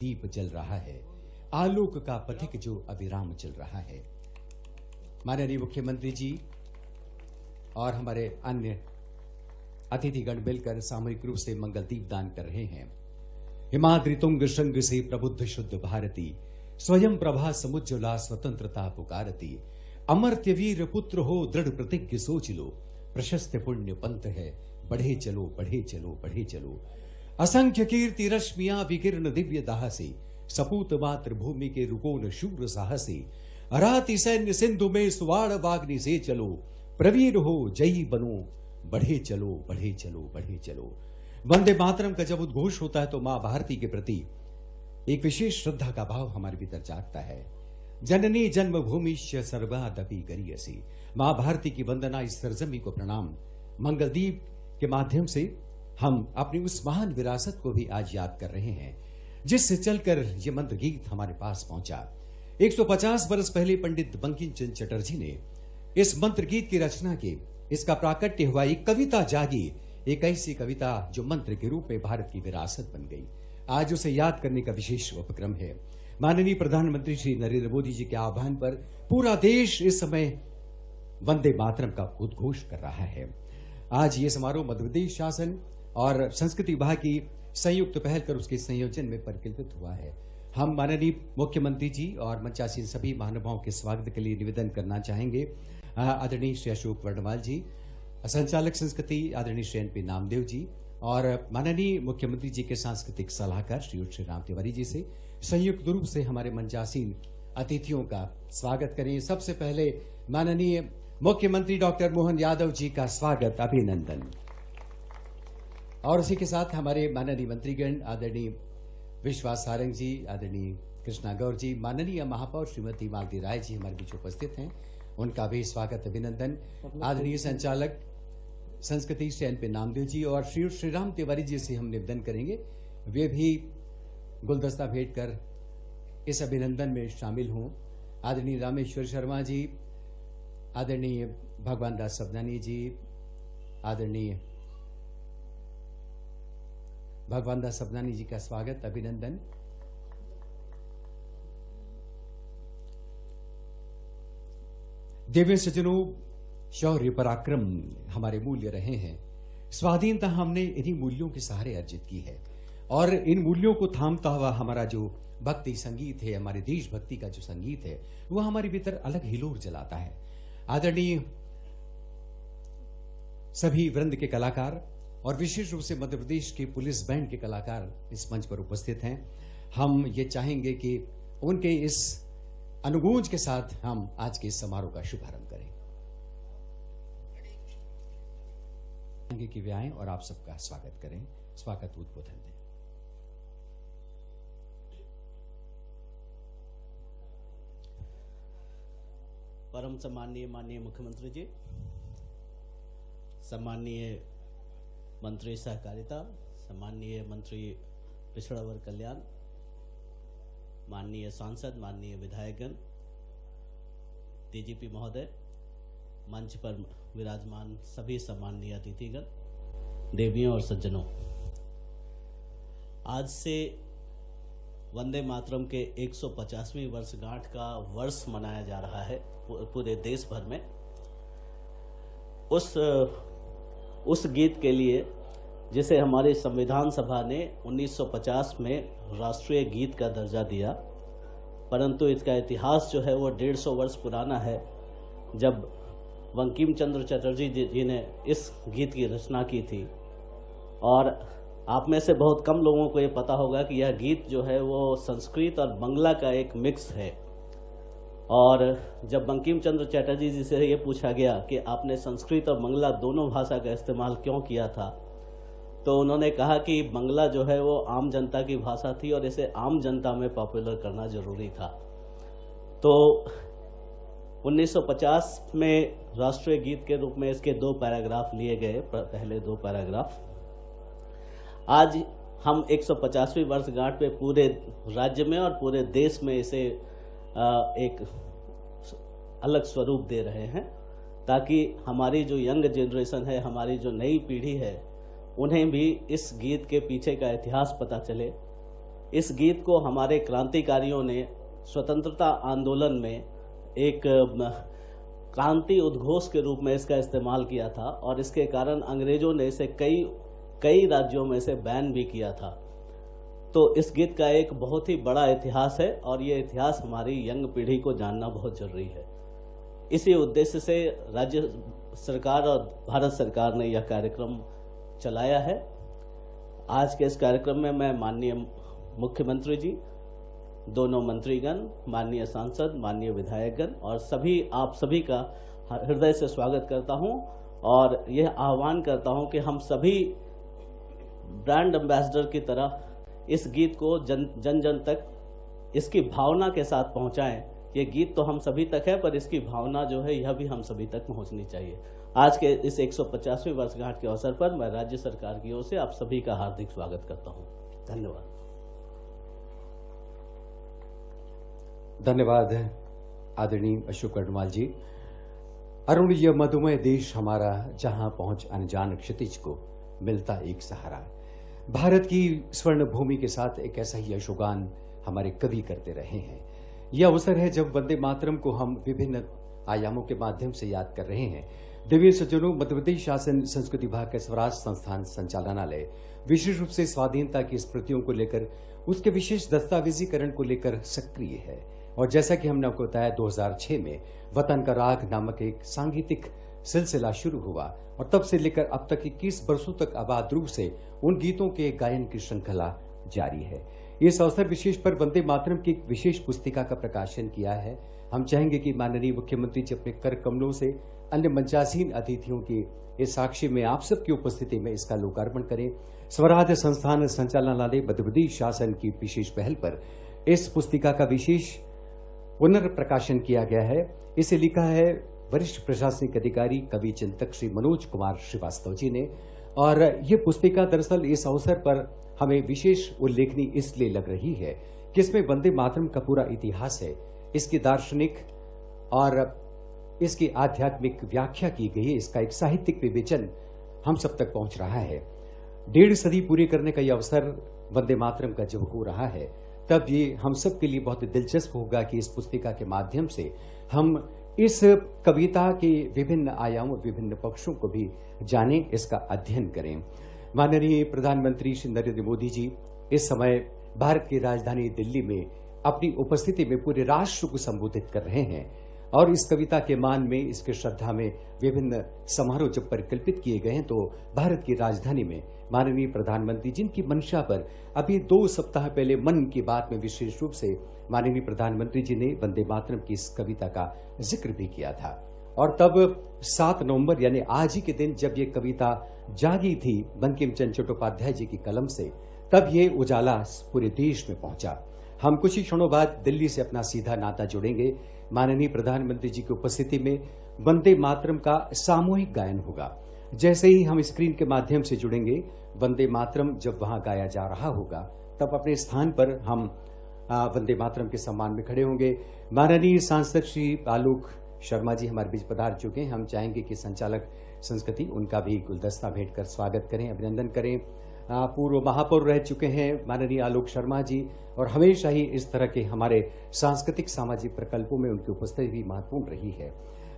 दीप जल रहा है, आलोक का पथिक जो अविराम चल रहा है। माननीय मुख्यमंत्री जी और हमारे अन्य अतिथिगण मिलकर सामूहिक रूप से मंगल दीप दान कर रहे हैं। हिमाद्रि तुंग श्रृंग से प्रबुद्ध शुद्ध भारती, स्वयं प्रभा समुज्ज्वला स्वतंत्रता पुकारती। अमर्त्य वीर पुत्र हो दृढ़ प्रतिज्ञ सोच लो, प्रशस्त पुण्य पंथ है, बढ़े चलो बढ़े चलो बढ़े चलो। असंख्य कीर्ति रश्मियां विकीर्ण दिव्य दाह से, सपूत मातृभूमि के रुकोन शूर साहसी। अराति सैन्य सिंधु में सुवाड़ वाग्नि से चलो, प्रवीर हो जयी बनो, बढ़े चलो बढ़े चलो बढ़े चलो। वंदे मातरम का जब उद्घोष होता है तो मां भारती के प्रति एक विशेष श्रद्धा का भाव हमारे भीतर जागता है। जननी जन्मभूमिश्च सर्वादपि गरीयसी। मां भारती की वंदना, इस सरजमी को प्रणाम। मंगलदीप के माध्यम से हम अपनी उस महान विरासत को भी आज याद कर रहे हैं जिससे चलकर यह मंत्र गीत हमारे पास पहुंचा। 150 वर्ष पहले पंडित बंकिम चंद्र चटर्जी ने इस मंत्र गीत की रचना की। इसका प्राकट्य हुआ एक कविता जागी, एक ऐसी कविता जो मंत्र के रूप में भारत की विरासत बन गई। आज उसे याद करने का विशेष उपक्रम है। माननीय प्रधानमंत्री श्री नरेंद्र मोदी जी के आह्वान पर पूरा देश इस समय वंदे मातरम का उद्घोष कर रहा है। आज ये समारोह मध्य प्रदेश शासन और संस्कृति विभाग की संयुक्त पहल कर उसके संयोजन में परिकल्पित हुआ है। हम माननीय मुख्यमंत्री जी और मंचासीन सभी महानुभावों के स्वागत के लिए निवेदन करना चाहेंगे। आदरणीय श्री अशोक वर्णवाल जी, संचालक संस्कृति आदरणीय श्री एन पी नामदेव जी और माननीय मुख्यमंत्री जी के सांस्कृतिक सलाहकार श्री राम तिवारी जी से संयुक्त रूप से हमारे मंचासीन अतिथियों का स्वागत करें। सबसे पहले माननीय मुख्यमंत्री डॉक्टर मोहन यादव जी का स्वागत, अभिनंदन। और उसी के साथ हमारे माननीय मंत्रीगण आदरणीय विश्वास सारंग जी, आदरणीय कृष्णा गौर जी, माननीय महापौर श्रीमती मालती राय जी हमारे बीच उपस्थित हैं, उनका भी स्वागत अभिनंदन। आदरणीय संचालक संस्कृति श्री एन पी नामदेव जी और श्री राम तिवारी जी से हम निवेदन करेंगे वे भी गुलदस्ता भेंट कर इस अभिनंदन में शामिल हों। आदरणीय रामेश्वर शर्मा जी, आदरणीय भगवान दास सबनानी जी, आदरणीय भगवान दास सबनानी जी का स्वागत अभिनंदन। दिव्य सज्जनों, शौर्य पराक्रम हमारे मूल्य रहे हैं। स्वाधीनता हमने इन्हीं मूल्यों के सहारे अर्जित की है और इन मूल्यों को थामता हुआ हमारा जो भक्ति संगीत है, हमारे देशभक्ति का जो संगीत है, वह हमारे भीतर अलग हिलोर जलाता है। आदरणीय सभी वृंद के कलाकार और विशेष रूप से मध्य प्रदेश के पुलिस बैंड के कलाकार इस मंच पर उपस्थित हैं। हम ये चाहेंगे कि उनके इस अनुगूंज के साथ हम आज के इस समारोह का शुभारंभ करें कि वे आएं और आप सबका स्वागत करें, स्वागत उद्बोधन दें। परम सम्माननीय माननीय मुख्यमंत्री जी, सम्माननीय मंत्री सहकारिता, सम्माननीय मंत्री पिछड़ा वर्ग कल्याण, माननीय सांसद, माननीय विधायकगण, डीजीपी महोदय, मंच पर विराजमान सभी सम्माननीय अतिथिगण, देवियों और सज्जनों, आज से वंदे मातरम के 150वीं वर्षगांठ का वर्ष मनाया जा रहा है पूरे देश भर में। उस गीत के लिए जिसे हमारी संविधान सभा ने 1950 में राष्ट्रीय गीत का दर्जा दिया, परंतु इसका इतिहास जो है वो 150 वर्ष पुराना है, जब बंकिम चंद्र चटर्जी जी ने इस गीत की रचना की थी। और आप में से बहुत कम लोगों को ये पता होगा कि यह गीत जो है वो संस्कृत और बंगला का एक मिक्स है। और जब बंकिम चंद्र चटर्जी जी से ये पूछा गया कि आपने संस्कृत और बंगला दोनों भाषा का इस्तेमाल क्यों किया था, तो उन्होंने कहा कि बंगला जो है वो आम जनता की भाषा थी और इसे आम जनता में पॉपुलर करना जरूरी था। तो 1950 में राष्ट्रीय गीत के रूप में इसके 2 पैराग्राफ लिए गए, पहले 2 पैराग्राफ। आज हम 150वीं वर्षगांठ पे पूरे राज्य में और पूरे देश में इसे एक अलग स्वरूप दे रहे हैं, ताकि हमारी जो यंग जनरेशन है, हमारी जो नई पीढ़ी है, उन्हें भी इस गीत के पीछे का इतिहास पता चले इस गीत को हमारे क्रांतिकारियों ने स्वतंत्रता आंदोलन में एक क्रांति उद्घोष के रूप में इसका इस्तेमाल किया था और इसके कारण अंग्रेजों ने इसे कई राज्यों में से बैन भी किया था। तो इस गीत का एक बहुत ही बड़ा इतिहास है और ये इतिहास हमारी यंग पीढ़ी को जानना बहुत जरूरी है। इसी उद्देश्य से राज्य सरकार और भारत सरकार ने यह कार्यक्रम चलाया है। आज के इस कार्यक्रम में मैं माननीय मुख्यमंत्री जी, दोनों मंत्रीगण, माननीय सांसद, माननीय विधायकगण और आप सभी का हृदय से स्वागत करता हूं और यह आह्वान करता हूं कि हम सभी ब्रांड एम्बेसडर की तरह इस गीत को जन जन तक इसकी भावना के साथ पहुंचाएं। ये गीत तो हम सभी तक है, पर इसकी भावना जो है यह भी हम सभी तक पहुंचनी चाहिए। आज के इस 150वीं वर्षगांठ के अवसर पर मैं राज्य सरकार की ओर से आप सभी का हार्दिक स्वागत करता हूं। धन्यवाद। धन्यवाद आदरणीय अशोक कर्णवाल जी। अरुण, यह मधुमय देश हमारा, जहां पहुंच अनजान क्षितिज को मिलता एक सहारा। भारत की स्वर्ण भूमि के साथ एक ऐसा ही यशोगान हमारे कवि करते रहे हैं। यह अवसर है जब वंदे मातरम को हम विभिन्न आयामों के माध्यम से याद कर रहे हैं। दिव्य सज्जनों, मध्य प्रदेश शासन संस्कृति विभाग का स्वराज संस्थान संचालनालय विशेष रूप से स्वाधीनता की स्मृतियों को लेकर, उसके विशेष दस्तावेजीकरण को लेकर सक्रिय है। और जैसा कि हमने आपको बताया, 2006 में वतन का राग नामक एक सांगीतिक सिलसिला शुरू हुआ और तब से लेकर अब तक 21 वर्षों तक आबाद रूप से उन गीतों के गायन की श्रृंखला जारी है। इस अवसर विशेष पर वंदे मातरम की एक विशेष पुस्तिका का प्रकाशन किया है। हम चाहेंगे कि माननीय मुख्यमंत्री जी अपने कर कमलों से अन्य मंचासीन अतिथियों की इस साक्षी में आप सबकी उपस्थिति में इसका लोकार्पण करें। स्वराज संस्थान संचालनालय मध्य प्रदेश शासन की विशेष पहल पर इस पुस्तिका का विशेष पुनर्प्रकाशन किया गया है। इसे लिखा है वरिष्ठ प्रशासनिक अधिकारी कवि चिंतक श्री मनोज कुमार श्रीवास्तव जी ने। और ये पुस्तिका दरअसल इस अवसर पर हमें विशेष उल्लेखनीय इसलिए लग रही है कि इसमें वंदे मातरम का पूरा इतिहास है, इसकी दार्शनिक और इसकी आध्यात्मिक व्याख्या की गई है, इसका एक साहित्यिक विवेचन हम सब तक पहुंच रहा है। 1.5 सदी पूरी करने का यह अवसर वंदे मातरम का जब हो रहा है, तब ये हम सब के लिए बहुत दिलचस्प होगा कि इस पुस्तिका के माध्यम से हम इस कविता के विभिन्न आयामों, विभिन्न पक्षों को भी जानें, इसका अध्ययन करें। माननीय प्रधानमंत्री श्री नरेंद्र मोदी जी इस समय भारत की राजधानी दिल्ली में अपनी उपस्थिति में पूरे राष्ट्र को संबोधित कर रहे हैं और इस कविता के मान में, इसके श्रद्धा में विभिन्न समारोह जब परिकल्पित किए गए हैं, तो भारत की राजधानी में माननीय प्रधानमंत्री जिनकी मंशा पर अभी 2 सप्ताह पहले मन की बात में विशेष रूप से माननीय प्रधानमंत्री जी ने वंदे मातरम की इस कविता का जिक्र भी किया था। और तब 7 नवंबर यानी आज ही के दिन जब ये कविता जागी थी बंकिम चंद्र चट्टोपाध्याय जी की कलम से, तब ये उजाला पूरे देश में पहुंचा। हम कुछ ही क्षणों बाद दिल्ली से अपना सीधा नाता जुड़ेंगे। माननीय प्रधानमंत्री जी की उपस्थिति में वंदे मातरम का सामूहिक गायन होगा। जैसे ही हम स्क्रीन के माध्यम से जुड़ेंगे, वंदे मातरम जब वहां गाया जा रहा होगा, तब अपने स्थान पर हम वंदे मातरम के सम्मान में खड़े होंगे। माननीय सांसद श्री आलोक शर्मा जी हमारे बीच पधार चुके हैं। हम चाहेंगे कि संचालक संस्कृति उनका भी गुलदस्ता भेंट कर स्वागत करें, अभिनंदन करें। पूर्व महापौर रह चुके हैं माननीय आलोक शर्मा जी और हमेशा ही इस तरह के हमारे सांस्कृतिक सामाजिक प्रकल्पों में उनकी उपस्थिति भी महत्वपूर्ण रही है।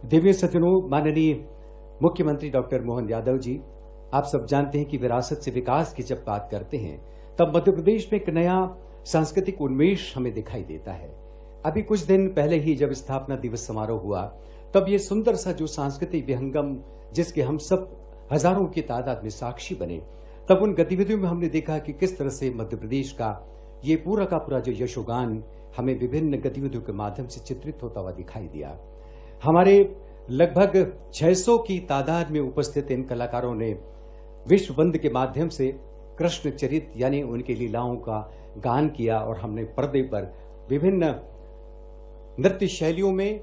दिव्य सज्जनों, माननीय मुख्यमंत्री डॉक्टर मोहन यादव जी, आप सब जानते हैं कि विरासत से विकास की जब बात करते हैं तब मध्य प्रदेश में एक नया सांस्कृतिक उन्मेष हमें दिखाई देता है। अभी कुछ दिन पहले ही जब स्थापना दिवस समारोह हुआ, तब ये सुंदर सा जो सांस्कृतिक विहंगम जिसके हम सब हजारों की तादाद में साक्षी बने, तब उन गतिविधियों में हमने देखा कि किस तरह से मध्य प्रदेश का ये पूरा का पूरा जो यशोगान हमें विभिन्न गतिविधियों के माध्यम से चित्रित होता हुआ दिखाई दिया। हमारे लगभग 600 की तादाद में उपस्थित इन कलाकारों ने विश्व वंद के माध्यम से कृष्ण चरित यानी उनकी लीलाओं का गान किया और हमने पर्दे पर विभिन्न नृत्य शैलियों में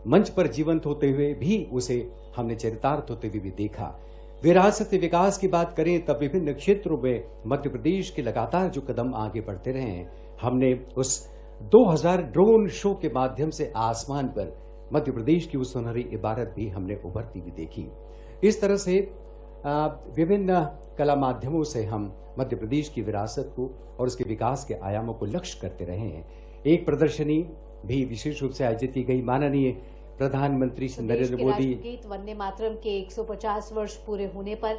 मंच पर जीवंत होते हुए भी उसे हमने चरितार्थ होते हुए भी देखा। विरासत विकास की बात करें तब विभिन्न क्षेत्रों में मध्य प्रदेश के लगातार जो कदम आगे बढ़ते रहे हैं, हमने उस 2000 ड्रोन शो के माध्यम से आसमान पर मध्य प्रदेश की उस सुनहरी इबारत भी हमने उभरती हुई देखी। इस तरह से विभिन्न कला माध्यमों से हम मध्य प्रदेश की विरासत को और उसके विकास के आयामों को लक्ष्य करते रहे हैं। एक प्रदर्शनी भी विशेष रूप से आयोजित की गई। माननीय प्रधानमंत्री श्री नरेंद्र मोदी गीत वंदे मातरम के 150 वर्ष पूरे होने पर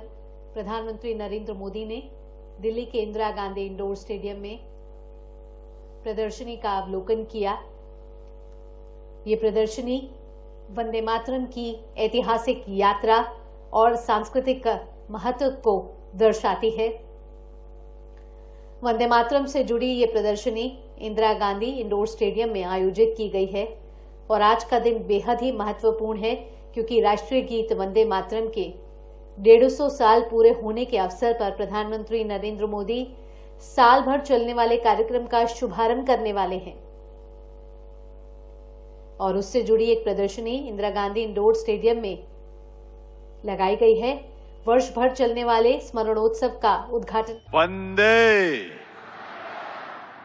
प्रधानमंत्री नरेंद्र मोदी ने दिल्ली के इंदिरा गांधी इंडोर स्टेडियम में प्रदर्शनी का अवलोकन किया। ये प्रदर्शनी वंदे मातरम की ऐतिहासिक यात्रा और सांस्कृतिक महत्व को दर्शाती है। वंदे मातरम से जुड़ी ये प्रदर्शनी इंदिरा गांधी इंडोर स्टेडियम में आयोजित की गई है और आज का दिन बेहद ही महत्वपूर्ण है क्योंकि राष्ट्रीय गीत वंदे मातरम के 150 साल पूरे होने के अवसर पर प्रधानमंत्री नरेंद्र मोदी साल भर चलने वाले कार्यक्रम का शुभारंभ करने वाले हैं और उससे जुड़ी एक प्रदर्शनी इंदिरा गांधी इंडोर स्टेडियम में लगाई गई है। वर्ष भर चलने वाले स्मरणोत्सव का उद्घाटन वंदे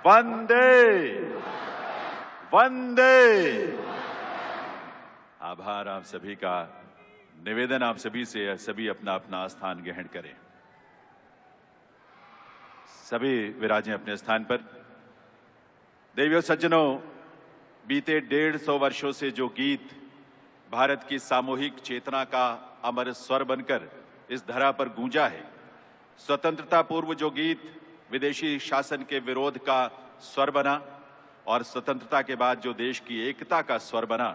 वंदे वंदे। आभार आप सभी का। निवेदन आप सभी से, सभी अपना अपना स्थान ग्रहण करें। सभी विराजें अपने स्थान पर। देवियों सज्जनों, बीते 150 वर्षों से जो गीत भारत की सामूहिक चेतना का अमर स्वर बनकर इस धरा पर गूंजा है, स्वतंत्रता पूर्व जो गीत विदेशी शासन के विरोध का स्वर बना और स्वतंत्रता के बाद जो देश की एकता का स्वर बना,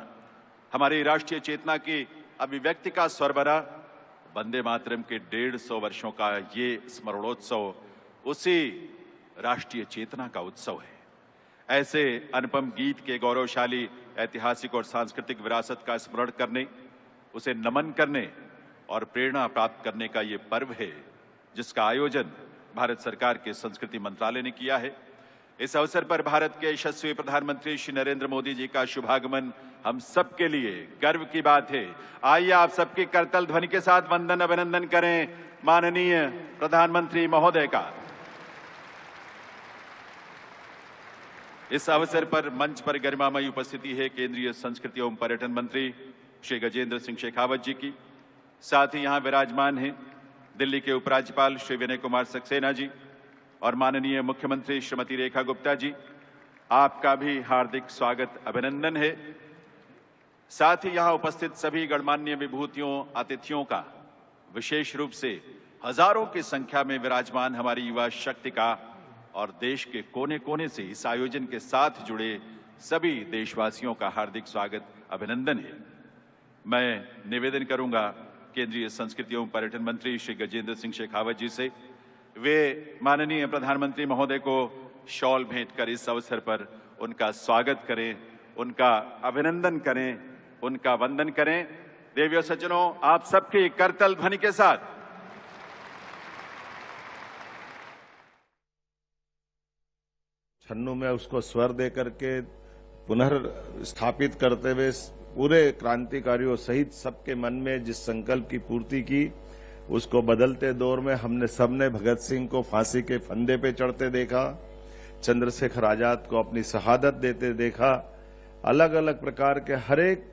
हमारी राष्ट्रीय चेतना की अभिव्यक्ति का स्वर बना, वंदे मातरम के 150 वर्षों का ये स्मरणोत्सव उसी राष्ट्रीय चेतना का उत्सव है। ऐसे अनुपम गीत के गौरवशाली ऐतिहासिक और सांस्कृतिक विरासत का स्मरण करने, उसे नमन करने और प्रेरणा प्राप्त करने का ये पर्व है जिसका आयोजन भारत सरकार के संस्कृति मंत्रालय ने किया है। इस अवसर पर भारत के यशस्वी प्रधानमंत्री श्री नरेंद्र मोदी जी का शुभागमन हम सबके लिए गर्व की बात है। आइए आप सबकी करतल ध्वनि के साथ वंदन अभिनंदन करें माननीय प्रधानमंत्री महोदय का। इस अवसर पर मंच पर गरिमामयी उपस्थिति है केंद्रीय संस्कृति एवं पर्यटन मंत्री श्री गजेंद्र सिंह शेखावत जी की। साथ ही यहाँ विराजमान हैं दिल्ली के उपराज्यपाल श्री विनय कुमार सक्सेना जी और माननीय मुख्यमंत्री श्रीमती रेखा गुप्ता जी। आपका भी हार्दिक स्वागत अभिनंदन है। साथ ही यहाँ उपस्थित सभी गणमान्य विभूतियों, अतिथियों का, विशेष रूप से हजारों की संख्या में विराजमान हमारी युवा शक्ति का और देश के कोने कोने से इस आयोजन के साथ जुड़े सभी देशवासियों का हार्दिक स्वागत अभिनंदन है। मैं निवेदन करूंगा केंद्रीय संस्कृति एवं पर्यटन मंत्री श्री गजेंद्र सिंह शेखावत जी से, वे माननीय प्रधानमंत्री महोदय को शॉल भेंट कर इस अवसर पर उनका स्वागत करें, उनका अभिनंदन करें, उनका वंदन करें। देवियों सज्जनों, आप सबकी करतल ध्वनि के साथ छन्नू में उसको स्वर दे करके पुनर्स्थापित करते हुए पूरे क्रांतिकारियों सहित सबके मन में जिस संकल्प की पूर्ति की, उसको बदलते दौर में हमने सबने भगत सिंह को फांसी के फंदे पे चढ़ते देखा, चंद्रशेखर आजाद को अपनी शहादत देते देखा। अलग अलग प्रकार के हर एक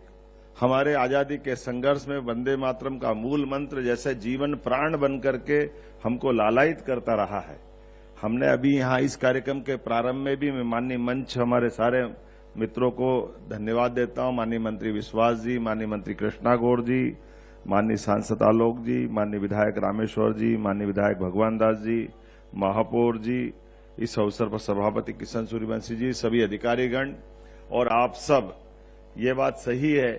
हमारे आजादी के संघर्ष में वंदे मातरम का मूल मंत्र जैसे जीवन प्राण बन करके हमको लालायित करता रहा है। हमने अभी यहाँ इस कार्यक्रम के प्रारंभ में भी मैं माननीय मंच हमारे सारे मित्रों को धन्यवाद देता हूं। माननीय मंत्री विश्वास जी, माननीय मंत्री कृष्णा गौड़ जी, माननीय सांसद आलोक जी, माननीय विधायक रामेश्वर जी, माननीय विधायक भगवान दास जी, महापौर जी, इस अवसर पर सभापति किशन सूर्यवंशी जी, सभी अधिकारीगण और आप सब। ये बात सही है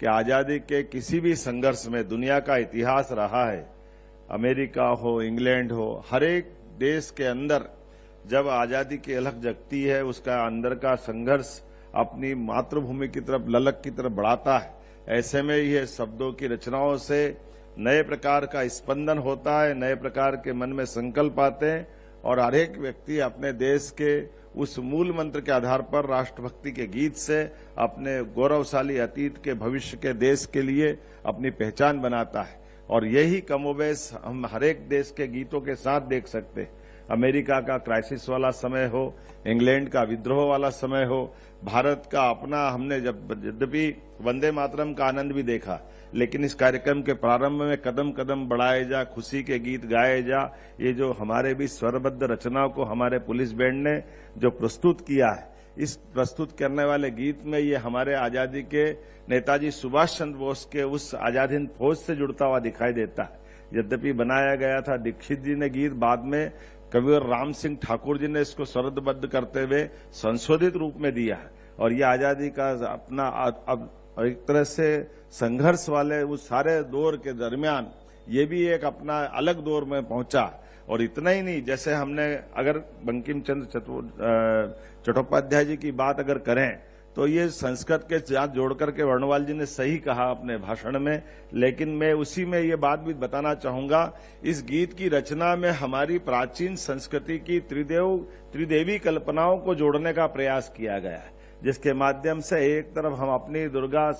कि आजादी के किसी भी संघर्ष में दुनिया का इतिहास रहा है, अमेरिका हो, इंग्लैंड हो, हर एक देश के अंदर जब आजादी की अलख जगती है, उसका अंदर का संघर्ष अपनी मातृभूमि की तरफ, ललक की तरफ बढ़ाता है। ऐसे में ये शब्दों की रचनाओं से नए प्रकार का स्पंदन होता है, नए प्रकार के मन में संकल्प आते हैं और हर एक व्यक्ति अपने देश के उस मूल मंत्र के आधार पर राष्ट्रभक्ति के गीत से अपने गौरवशाली अतीत के, भविष्य के, देश के लिए अपनी पहचान बनाता है। और यही कमोबेश हम हर एक देश के गीतों के साथ देख सकते हैं। अमेरिका का क्राइसिस वाला समय हो, इंग्लैंड का विद्रोह वाला समय हो, भारत का अपना, हमने जब यद्यपि वंदे मातरम का आनंद भी देखा, लेकिन इस कार्यक्रम के प्रारंभ में कदम कदम बढ़ाए जा, खुशी के गीत गाए जा, ये जो हमारे भी स्वरबद्ध रचनाओं को हमारे पुलिस बैंड ने जो प्रस्तुत किया है, इस प्रस्तुत करने वाले गीत में ये हमारे आजादी के नेताजी सुभाष चंद्र बोस के उस आजाद हिंद फौज से जुड़ता हुआ दिखाई देता है। यद्यपि बनाया गया था दीक्षित जी ने गीत, बाद में कविवर राम सिंह ठाकुर जी ने इसको स्वरबद्ध करते हुए संशोधित रूप में दिया है। और ये आजादी का अपना अब एक तरह से संघर्ष वाले उस सारे दौर के दरमियान ये भी एक अपना अलग दौर में पहुंचा। और इतना ही नहीं, जैसे हमने अगर बंकिम चंद्र चट्टोपाध्याय जी की बात अगर करें तो ये संस्कृत के साथ जोड़ करके वर्णवाल जी ने सही कहा अपने भाषण में, लेकिन मैं उसी में ये बात भी बताना चाहूंगा, इस गीत की रचना में हमारी प्राचीन संस्कृति की त्रिदेवी कल्पनाओं को जोड़ने का प्रयास किया गया है, जिसके माध्यम से एक तरफ हम अपनी दुर्गा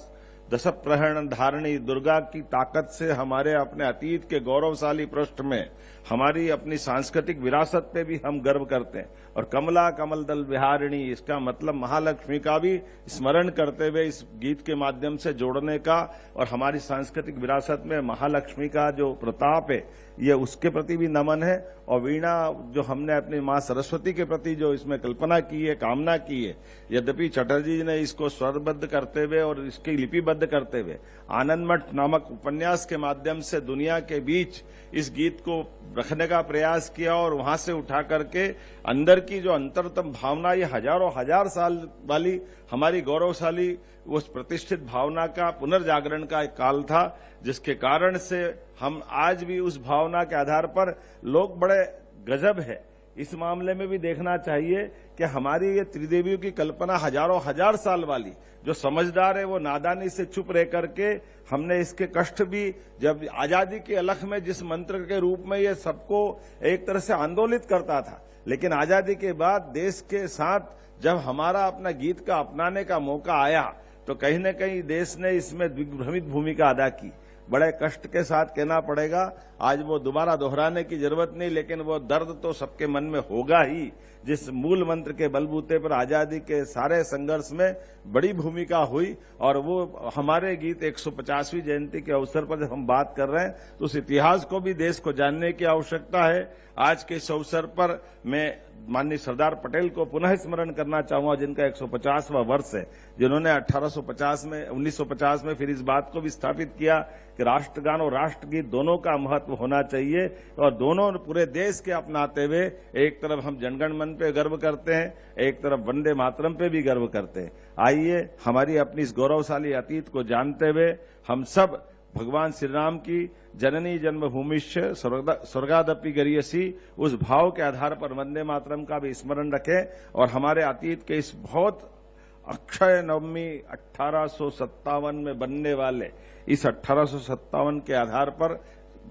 दशप्रहरण धारणी दुर्गा की ताकत से हमारे अपने अतीत के गौरवशाली पृष्ठ में हमारी अपनी सांस्कृतिक विरासत पे भी हम गर्व करते हैं, और कमला कमल दल विहारिणी, इसका मतलब महालक्ष्मी का भी स्मरण करते हुए इस गीत के माध्यम से जोड़ने का, और हमारी सांस्कृतिक विरासत में महालक्ष्मी का जो प्रताप है ये उसके प्रति भी नमन है। और वीणा जो हमने अपनी मां सरस्वती के प्रति जो इसमें कल्पना की है, कामना की है, यद्यपि चटर्जी जी ने इसको स्वरबद्ध करते हुए और इसकी लिपिबद्ध करते हुए आनंद मठ नामक उपन्यास के माध्यम से दुनिया के बीच इस गीत को रखने का प्रयास किया, और वहां से उठा करके अंदर की जो अंतरतम भावना, ये हजारों हजार साल वाली हमारी गौरवशाली उस प्रतिष्ठित भावना का पुनर्जागरण का एक काल था, जिसके कारण से हम आज भी उस भावना के आधार पर लोग बड़े गजब है। इस मामले में भी देखना चाहिए कि हमारी ये त्रिदेवियों की कल्पना हजारों हजार साल वाली, जो समझदार है वो नादानी से चुप रह करके हमने इसके कष्ट भी, जब आजादी के अलख में जिस मंत्र के रूप में ये सबको एक तरह से आंदोलित करता था, लेकिन आजादी के बाद देश के साथ जब हमारा अपना गीत का अपनाने का मौका आया तो कहीं न कहीं देश ने इसमें दिग्भ्रमित भूमिका अदा की। बड़े कष्ट के साथ कहना पड़ेगा, आज वो दोबारा दोहराने की जरूरत नहीं, लेकिन वो दर्द तो सबके मन में होगा ही, जिस मूल मंत्र के बलबूते पर आजादी के सारे संघर्ष में बड़ी भूमिका हुई। और वो हमारे गीत 150वीं जयंती के अवसर पर जब हम बात कर रहे हैं तो उस इतिहास को भी देश को जानने की आवश्यकता है। आज के इस अवसर पर मैं माननीय सरदार पटेल को पुनः स्मरण करना चाहूंगा, जिनका 150वां वर्ष है, जिन्होंने 1950 में फिर इस बात को भी स्थापित किया कि राष्ट्रगान और राष्ट्रगीत दोनों का महत्व होना चाहिए, और दोनों पूरे देश के अपनाते हुए एक तरफ हम जनगण मन पे गर्व करते हैं, एक तरफ वंदे मातरम पे भी गर्व करते हैं। आइए हमारी अपनी इस गौरवशाली अतीत को जानते हुए हम सब भगवान श्री राम की जननी जन्मभूमिश्च स्वर्गादपि गरीयसी, उस भाव के आधार पर वंदे मातरम का भी स्मरण रखें, और हमारे अतीत के इस बहुत अक्षय नवमी 1857 में बनने वाले इस 1857 के आधार पर,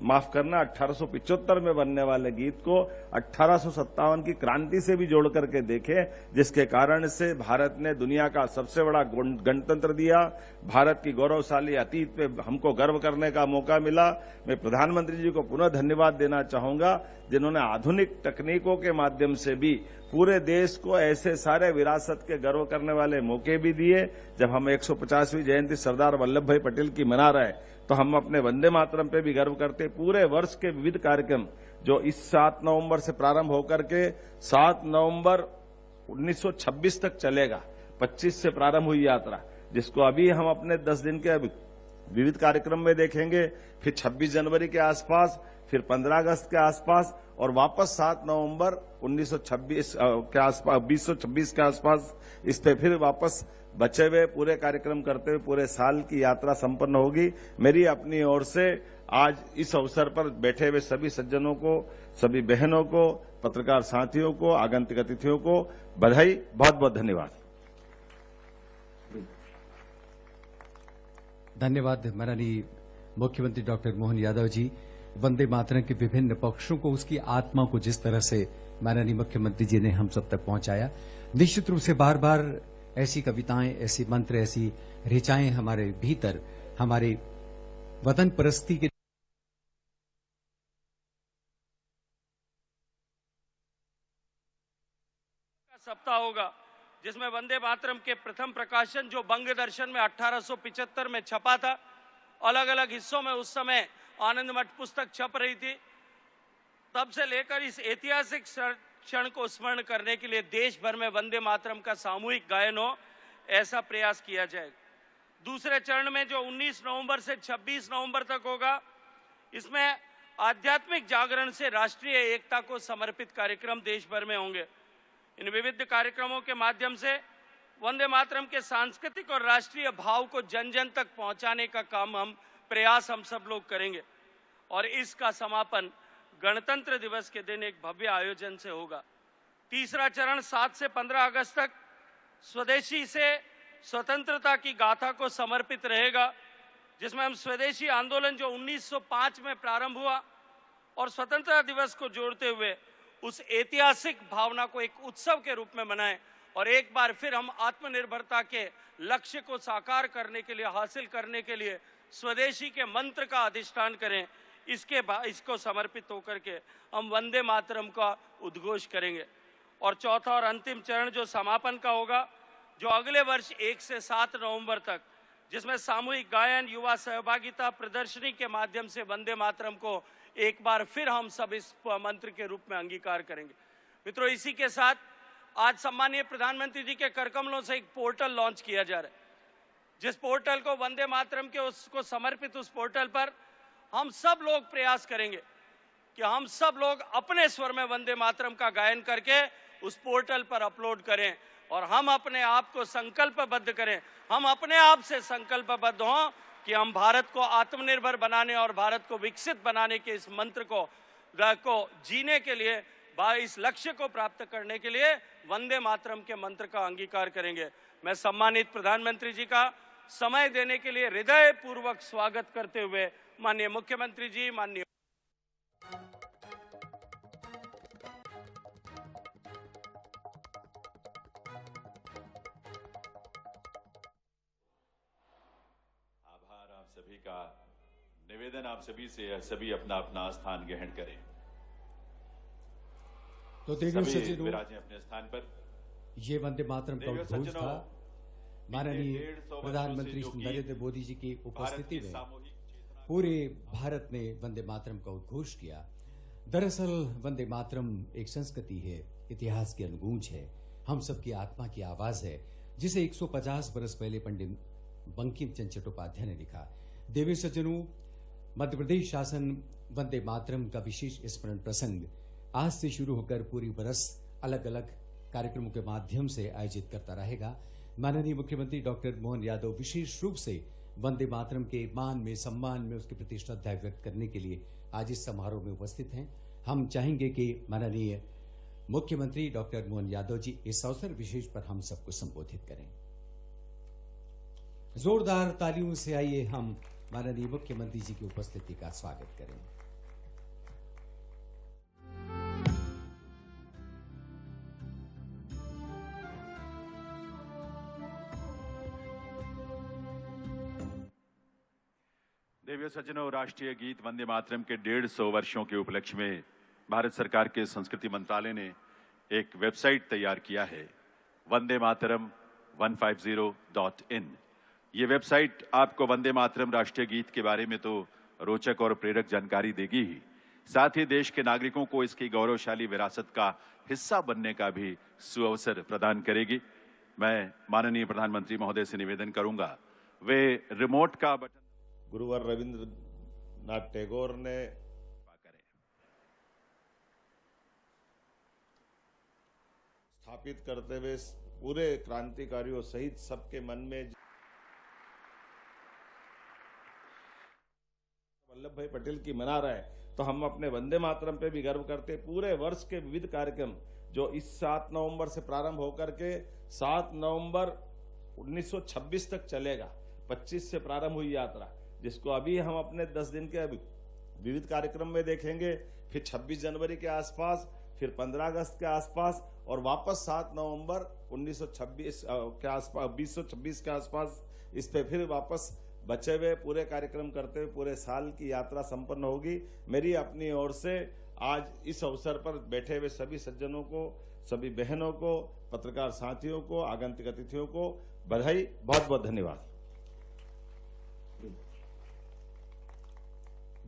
माफ करना 1875 में बनने वाले गीत को 1857 की क्रांति से भी जोड़ करके देखें, जिसके कारण से भारत ने दुनिया का सबसे बड़ा गणतंत्र दिया, भारत की गौरवशाली अतीत पे हमको गर्व करने का मौका मिला। मैं प्रधानमंत्री जी को पुनः धन्यवाद देना चाहूंगा, जिन्होंने आधुनिक तकनीकों के माध्यम से भी पूरे देश को ऐसे सारे विरासत के गर्व करने वाले मौके भी दिए। जब हम 150वीं जयंती सरदार वल्लभ भाई पटेल की मना रहे तो हम अपने वंदे मातरम पे भी गर्व करते। पूरे वर्ष के विविध कार्यक्रम जो इस 7 नवंबर से प्रारंभ होकर के 7 नवंबर 1926 तक चलेगा, 25 से प्रारंभ हुई यात्रा, जिसको अभी हम अपने 10 दिन के विविध कार्यक्रम में देखेंगे, फिर 26 जनवरी के आसपास, फिर 15 अगस्त के आसपास, और वापस 7 नवंबर 1926 के आसपास 2026 के आसपास इस पे फिर वापस बचे हुए पूरे कार्यक्रम करते हुए पूरे साल की यात्रा संपन्न होगी। मेरी अपनी ओर से आज इस अवसर पर बैठे हुए सभी सज्जनों को, सभी बहनों को, पत्रकार साथियों को, आगंतुक अतिथियों को बधाई, बहुत बहुत धन्यवाद। धन्यवाद माननीय मुख्यमंत्री डॉक्टर मोहन यादव जी। वंदे मातरम के विभिन्न पक्षों को, उसकी आत्मा को जिस तरह से माननीय मुख्यमंत्री जी ने हम सब तक पहुंचाया, निश्चित रूप से बार बार ऐसी कविताएं, ऐसी मंत्र, ऐसी ऋचाएं हमारे भीतर हमारे वतन परस्ती के संस्था होगा, जिसमें वंदे मातरम के प्रथम प्रकाशन जो बंग दर्शन में 1875 में छपा था, अलग अलग हिस्सों में उस समय आनंद मठ पुस्तक छप रही थी, तब से लेकर इस ऐतिहासिक क्षण को स्मरण करने के लिए देश भर में वंदे मातरम का सामूहिक गायन हो, ऐसा प्रयास किया जाएगा। दूसरे चरण में जो 19 नवंबर से 26 नवंबर तक होगा, इसमें आध्यात्मिक जागरण से राष्ट्रीय एकता को समर्पित कार्यक्रम देश भर में होंगे। इन विविध कार्यक्रमों के माध्यम से वंदे मातरम के सांस्कृतिक और राष्ट्रीय भाव को जन जन तक पहुंचाने का काम हम सब लोग करेंगे और इसका समापन गणतंत्र दिवस के दिन एक भव्य आयोजन से होगा। तीसरा चरण 7 से 15 अगस्त तक स्वदेशी से स्वतंत्रता की गाथा को समर्पित रहेगा, जिसमें हम स्वदेशी आंदोलन जो 1905 में प्रारंभ हुआ और स्वतंत्रता दिवस को जोड़ते हुए उस ऐतिहासिक भावना को एक उत्सव के रूप में मनाएं और एक बार फिर हम आत्मनिर्भरता के लक्ष्य को साकार करने के लिए, हासिल करने के लिए स्वदेशी के मंत्र का अधिष्ठान करें। इसको समर्पित होकर के हम वंदे मातरम का उद्घोष करेंगे। और चौथा और अंतिम चरण जो समापन का होगा, जो अगले वर्ष 1 से 7 नवंबर तक, जिसमें सामूहिक गायन, युवा सहभागिता, प्रदर्शनी के माध्यम से वंदे मातरम को एक बार फिर हम सब इस मंत्र के रूप में अंगीकार करेंगे। मित्रों, इसी के साथ आज सम्मानीय प्रधानमंत्री जी के करकमलों से एक पोर्टल लॉन्च किया जा रहा है, जिस पोर्टल को वंदे मातरम के उसको समर्पित उस पोर्टल पर हम सब लोग प्रयास करेंगे कि हम सब लोग अपने स्वर में वंदे मातरम का गायन करके उस पोर्टल पर अपलोड करें और हम अपने आप को संकल्पबद्ध करें, हम अपने आप से संकल्पबद्ध हों कि हम भारत को आत्मनिर्भर बनाने और भारत को विकसित बनाने के इस मंत्र को जीने के लिए, इस लक्ष्य को प्राप्त करने के लिए वंदे मातरम के मंत्र का अंगीकार करेंगे। मैं सम्मानित प्रधानमंत्री जी का समय देने के लिए हृदय पूर्वक स्वागत करते हुए माननीय मुख्यमंत्री जी, माननीय सभी का निवेदन, आप सभी से सभी अपना अपना स्थान ग्रहण करें। तो देवियों सभी सज्जनों, विराजें अपने स्थान पर। ये वंदे मातरम का उद्घोष था। माननीय प्रधानमंत्री श्री नरेंद्र मोदी जी की उपस्थिति में पूरे भारत ने वंदे मातरम का उद्घोष किया। दरअसल वंदे मातरम एक संस्कृति है, इतिहास की अनुगूंज है, हम सबकी आत्मा की आवाज है, जिसे 150 बरस पहले पंडित बंकिम चंद्र चट्टोपाध्याय ने लिखा। देवी सज्जनों, मध्य प्रदेश शासन वंदे मातरम का विशेष स्मरण प्रसंग आज से शुरू होकर पूरी बरस अलग अलग कार्यक्रमों के माध्यम से आयोजित करता रहेगा। माननीय मुख्यमंत्री डॉक्टर मोहन यादव विशेष रूप से वंदे मातरम के मान में, सम्मान में उसके प्रति श्रद्धा व्यक्त करने के लिए आज इस समारोह में उपस्थित हैं। हम चाहेंगे कि माननीय मुख्यमंत्री डॉक्टर मोहन यादव जी इस अवसर विशेष पर हम सबको संबोधित करें। जोरदार तालियों से आइए हम माननीय मुख्यमंत्री जी की उपस्थिति का स्वागत करें। देवियों सज्जनों, राष्ट्रीय गीत वंदे मातरम के 150 वर्षों के उपलक्ष्य में भारत सरकार के संस्कृति मंत्रालय ने एक वेबसाइट तैयार किया है, वंदे मातरम 150.in। ये वेबसाइट आपको वंदे मातरम राष्ट्रीय गीत के बारे में तो रोचक और प्रेरक जानकारी देगी ही, साथ ही देश के नागरिकों को इसकी गौरवशाली विरासत का हिस्सा बनने का भी सुअवसर प्रदान करेगी। मैं माननीय प्रधानमंत्री महोदय से निवेदन करूंगा, वे रिमोट का बटन गुरुवर रविंद्रनाथ टैगोर ने स्थापित करते हुए पूरे क्रांतिकारियों सहित सबके मन में वल्लभ भाई पटेल की मना रहे हैं, तो हम अपने वंदे मातरम पे भी गर्व करते। पूरे वर्ष के विविध कार्यक्रम जो इस 7 नवंबर से प्रारंभ होकर के 7 नवंबर 1926 तक चलेगा। 25 से प्रारंभ हुई यात्रा, जिसको अभी हम अपने 10 दिन के विविध कार्यक्रम में देखेंगे, फिर 26 जनवरी के आसपास, फिर 15 अगस्त के आसपास और वापस 7 नवंबर 1926 के आसपास 2026 के आसपास इस पे फिर वापस बचे हुए पूरे कार्यक्रम करते हुए पूरे साल की यात्रा संपन्न होगी। मेरी अपनी ओर से आज इस अवसर पर बैठे हुए सभी सज्जनों को, सभी बहनों को, पत्रकार साथियों को, आगंतुक अतिथियों को बधाई, बहुत बहुत धन्यवाद।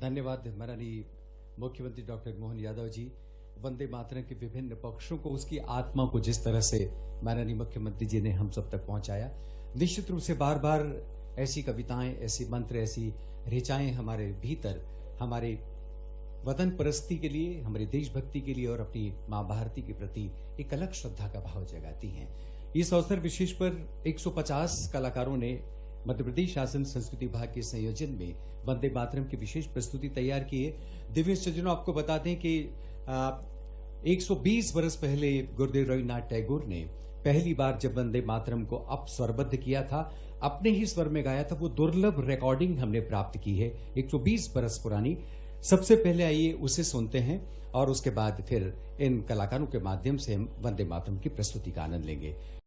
धन्यवाद माननीय मुख्यमंत्री डॉक्टर मोहन यादव जी। वंदे मातरम के विभिन्न पक्षों को, उसकी आत्मा को जिस तरह से माननीय मुख्यमंत्री जी ने हम सब तक पहुंचाया, निश्चित रूप से बार बार ऐसी कविताएं, ऐसी मंत्र, ऐसी ऋचाएं हमारे भीतर हमारे वतन परस्ती के लिए, हमारी देशभक्ति के लिए और अपनी मां भारती के प्रति एक अलग श्रद्धा का भाव जगाती हैं। इस अवसर विशेष पर 150 कलाकारों ने मध्य प्रदेश शासन संस्कृति विभाग के संयोजन में वंदे मातरम की विशेष प्रस्तुति तैयार की है। दिव्य सज्जनों, आपको बता दें कि 120 वर्ष पहले गुरुदेव रविन्द्रनाथ टैगोर ने पहली बार जब वंदे मातरम को स्वरबद्ध किया था, अपने ही स्वर में गाया था, वो दुर्लभ रिकॉर्डिंग हमने प्राप्त की है 120 वर्ष पुरानी। सबसे पहले आइए उसे सुनते हैं और उसके बाद फिर इन कलाकारों के माध्यम से हम वंदे मातरम की प्रस्तुति का आनंद लेंगे।